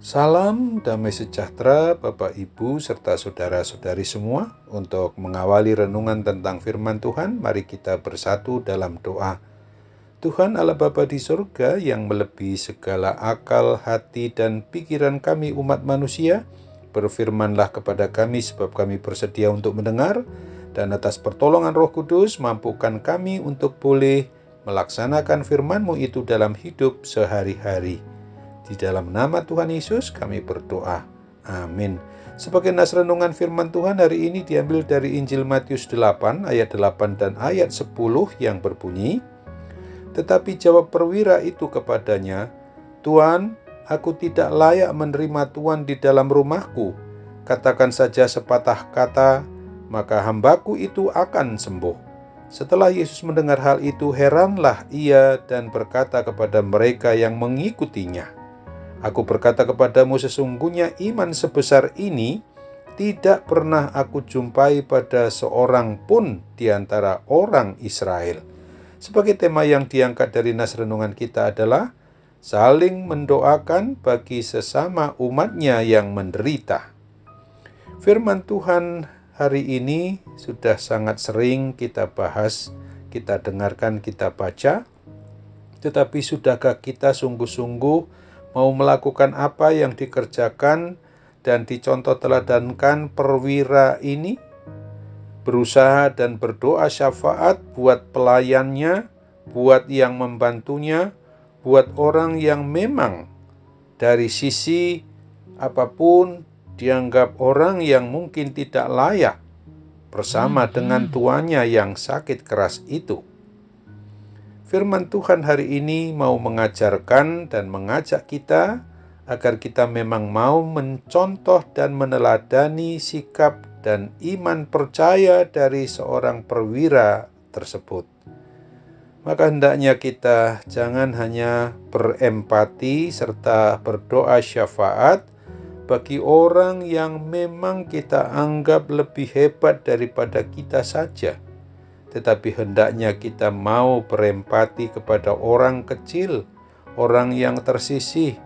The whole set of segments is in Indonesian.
Salam damai sejahtera Bapak Ibu serta saudara-saudari semua. Untuk mengawali renungan tentang firman Tuhan, mari kita bersatu dalam doa. Tuhan Allah Bapa di surga yang melebihi segala akal, hati, dan pikiran kami umat manusia, berfirmanlah kepada kami sebab kami bersedia untuk mendengar, dan atas pertolongan Roh Kudus mampukan kami untuk boleh melaksanakan firman-Mu itu dalam hidup sehari-hari. Di dalam nama Tuhan Yesus kami berdoa. Amin. Sebagai nas renungan firman Tuhan hari ini diambil dari Injil Matius 8 ayat 8 dan ayat 10 yang berbunyi, "Tetapi jawab perwira itu kepadanya, 'Tuan, aku tidak layak menerima Tuan di dalam rumahku. Katakan saja sepatah kata, maka hambaku itu akan sembuh.' Setelah Yesus mendengar hal itu, heranlah ia dan berkata kepada mereka yang mengikutinya, 'Aku berkata kepadamu, sesungguhnya iman sebesar ini tidak pernah aku jumpai pada seorang pun di antara orang Israel.'" Sebagai tema yang diangkat dari nas renungan kita adalah saling mendoakan bagi sesama umatnya yang menderita. Firman Tuhan hari ini sudah sangat sering kita bahas, kita dengarkan, kita baca. Tetapi sudahkah kita sungguh-sungguh mau melakukan apa yang dikerjakan dan dicontoh teladankan perwira ini? Berusaha dan berdoa syafaat buat pelayannya, buat yang membantunya, buat orang yang memang dari sisi apapun dianggap orang yang mungkin tidak layak bersama dengan tuannya yang sakit keras itu. Firman Tuhan hari ini mau mengajarkan dan mengajak kita agar kita memang mau mencontoh dan meneladani sikap dan iman percaya dari seorang perwira tersebut. Maka hendaknya kita jangan hanya berempati serta berdoa syafaat bagi orang yang memang kita anggap lebih hebat daripada kita saja. Tetapi hendaknya kita mau berempati kepada orang kecil, orang yang tersisih,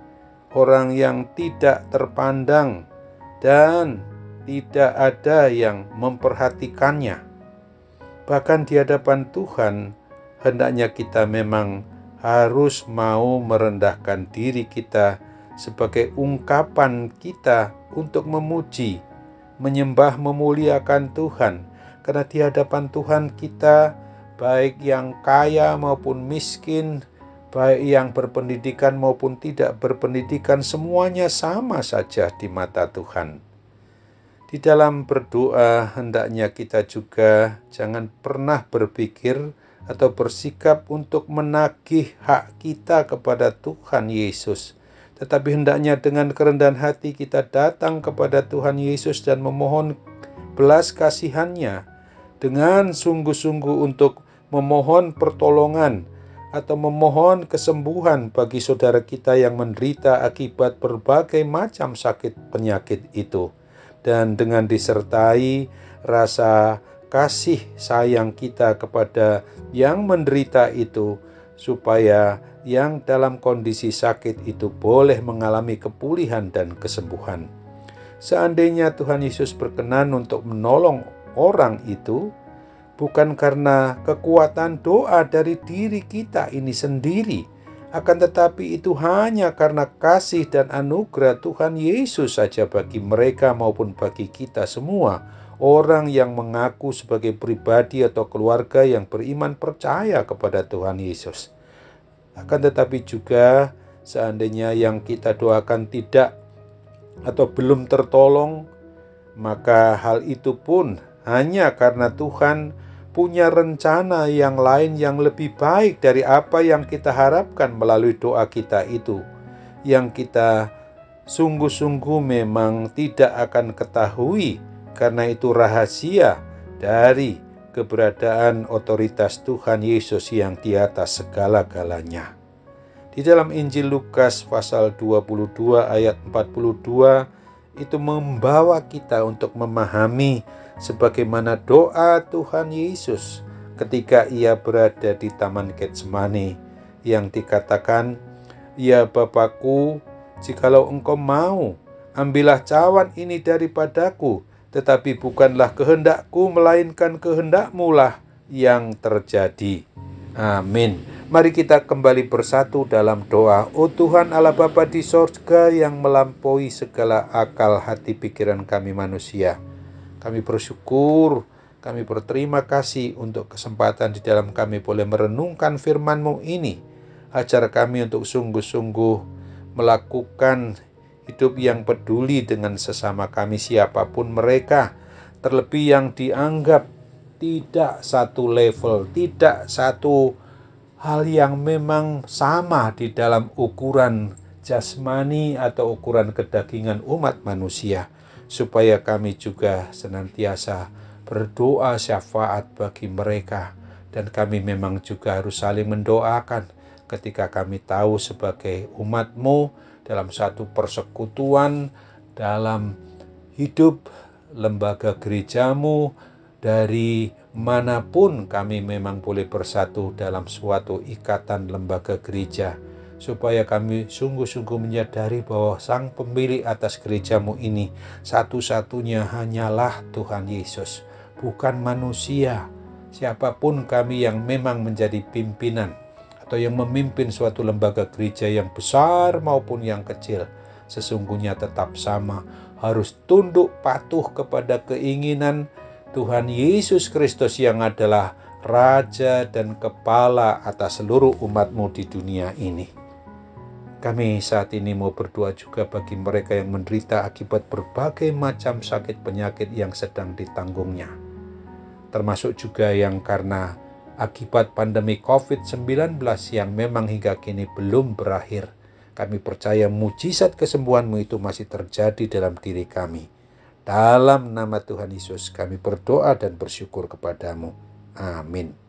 orang yang tidak terpandang, dan tidak ada yang memperhatikannya. Bahkan di hadapan Tuhan, hendaknya kita memang harus mau merendahkan diri kita sebagai ungkapan kita untuk memuji, menyembah, memuliakan Tuhan. Karena di hadapan Tuhan kita, baik yang kaya maupun miskin, baik yang berpendidikan maupun tidak berpendidikan, semuanya sama saja di mata Tuhan. Di dalam berdoa, hendaknya kita juga jangan pernah berpikir atau bersikap untuk menagih hak kita kepada Tuhan Yesus. Tetapi hendaknya dengan kerendahan hati kita datang kepada Tuhan Yesus dan memohon belas kasihan-Nya, dengan sungguh-sungguh untuk memohon pertolongan atau memohon kesembuhan bagi saudara kita yang menderita akibat berbagai macam sakit penyakit itu. Dan dengan disertai rasa kasih sayang kita kepada yang menderita itu, supaya yang dalam kondisi sakit itu boleh mengalami kepulihan dan kesembuhan. Seandainya Tuhan Yesus berkenan untuk menolong orang itu, bukan karena kekuatan doa dari diri kita ini sendiri, akan tetapi itu hanya karena kasih dan anugerah Tuhan Yesus saja bagi mereka maupun bagi kita semua, orang yang mengaku sebagai pribadi atau keluarga yang beriman percaya kepada Tuhan Yesus. Akan tetapi juga seandainya yang kita doakan tidak atau belum tertolong, maka hal itu pun hanya karena Tuhan punya rencana yang lain yang lebih baik dari apa yang kita harapkan melalui doa kita itu, yang kita sungguh-sungguh memang tidak akan ketahui, karena itu rahasia dari keberadaan otoritas Tuhan Yesus yang di atas segala-galanya. Di dalam Injil Lukas pasal 22 ayat 42 itu membawa kita untuk memahami sebagaimana doa Tuhan Yesus ketika ia berada di Taman Getsemani, yang dikatakan, "Ya Bapakku, Jikalau Engkau mau, ambillah cawan ini daripadaku, tetapi bukanlah kehendakku, melainkan kehendak-Mu lah yang terjadi. Amin. Mari kita kembali bersatu dalam doa. Oh Tuhan Allah Bapa di sorga yang melampaui segala akal hati pikiran kami manusia, kami bersyukur, kami berterima kasih untuk kesempatan di dalam kami boleh merenungkan firman-Mu ini. Ajar kami untuk sungguh-sungguh melakukan hidup yang peduli dengan sesama kami, siapapun mereka, terlebih yang dianggap tidak satu level, tidak satu hal yang memang sama di dalam ukuran jasmani atau ukuran kedagingan umat manusia, supaya kami juga senantiasa berdoa syafaat bagi mereka. Dan kami memang juga harus saling mendoakan ketika kami tahu sebagai umat-Mu dalam satu persekutuan, dalam hidup lembaga gereja-Mu, dari manapun kami memang boleh bersatu dalam suatu ikatan lembaga gereja, supaya kami sungguh-sungguh menyadari bahwa Sang Pemilik atas gereja-Mu ini satu-satunya hanyalah Tuhan Yesus, bukan manusia. Siapapun kami yang memang menjadi pimpinan atau yang memimpin suatu lembaga gereja yang besar maupun yang kecil, sesungguhnya tetap sama, harus tunduk patuh kepada keinginan Tuhan Yesus Kristus yang adalah Raja dan Kepala atas seluruh umat-Mu di dunia ini. Kami saat ini mau berdoa juga bagi mereka yang menderita akibat berbagai macam sakit penyakit yang sedang ditanggungnya, termasuk juga yang karena akibat pandemi COVID-19 yang memang hingga kini belum berakhir. Kami percaya mujizat kesembuhan-Mu itu masih terjadi dalam diri kami. Dalam nama Tuhan Yesus kami berdoa dan bersyukur kepada-Mu. Amin.